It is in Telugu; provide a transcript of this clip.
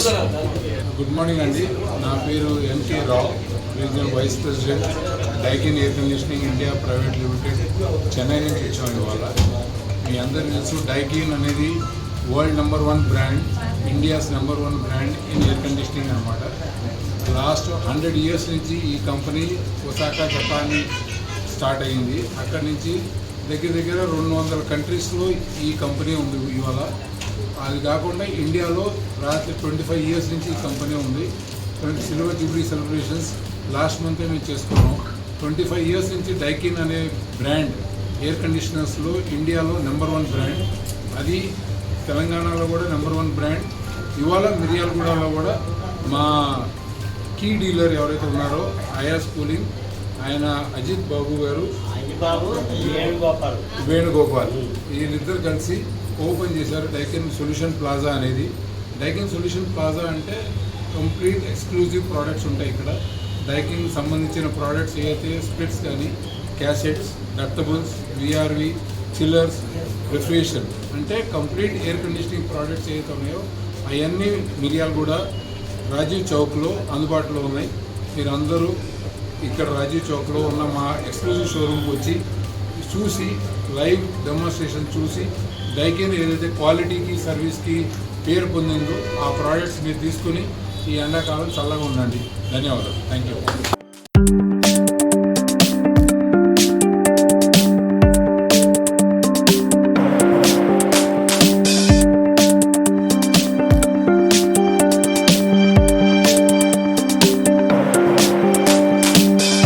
గుడ్ మార్నింగ్ అండి. నా పేరు MK Rao, regional vice president, Daikin air conditioning India private limited, Chennai నుంచి వచ్చాము ఇవాళ. మీ అందరికీ తెలుసు, డైకిన్ అనేది world #1 brand, India's #1 brand in air conditioning అనమాట. లాస్ట్ 100 years నుంచి ఈ కంపెనీ ఒసాకా, జపాన్ స్టార్ట్ అయ్యింది. అక్కడి నుంచి దగ్గర 200 కంట్రీస్లో ఈ కంపెనీ ఉంది ఇవాళ. అది కాకుండా ఇండియాలో రాత్రి 25 years నుంచి ఈ కంపెనీ ఉంది. సిల్వర్ జూబ్లీ సెలబ్రేషన్స్ లాస్ట్ మంతే మేము చేసుకున్నాం. 25 years నుంచి డైకిన్ అనే బ్రాండ్ ఎయిర్ కండిషనర్స్లో ఇండియాలో #1 బ్రాండ్. అది తెలంగాణలో కూడా #1 బ్రాండ్. ఇవాళ మిర్యాలగూడలో కూడా మా కీ డీలర్ ఎవరైతే ఉన్నారో అయాస్ కూలింగ్, ఆయన అజిత్ బాబు గారు, వేణుగోపాల్, వీళ్ళిద్దరు కలిసి ఓపెన్ చేశారు డైకిన్ సొల్యూషన్ ప్లాజా అనేది. డైకిన్ సొల్యూషన్ ప్లాజా అంటే కంప్లీట్ ఎక్స్క్లూజివ్ ప్రోడక్ట్స్ ఉంటాయి ఇక్కడ. డైకిన్ సంబంధించిన ప్రోడక్ట్స్ ఏవైతే స్ప్లిట్స్ కానీ, క్యాసెట్స్, డక్టబుల్స్, విఆర్వి, చిల్లర్స్, రిఫ్రిజరేషన్ అంటే కంప్లీట్ ఎయిర్ కండిషనింగ్ ప్రోడక్ట్స్ ఏవైతే ఉన్నాయో అవన్నీ మిర్యాలగూడ రాజీవ్ చౌక్లో అందుబాటులో ఉన్నాయి. మీరు అందరూ ఇక్కడ రాజీవ్ చౌక్లో ఉన్న మా ఎక్స్క్లూజివ్ షోరూమ్కి వచ్చి చూసి, లైవ్ డెమోన్స్ట్రేషన్ చూసి, డైకిన్ ఏదైతే క్వాలిటీకి, సర్వీస్కి పేరు పొందిందో ఆ ప్రోడక్ట్స్ మీరు తీసుకుని ఈ ఎండాకాలం చల్లగా ఉండండి. ధన్యవాదాలు. Thank you.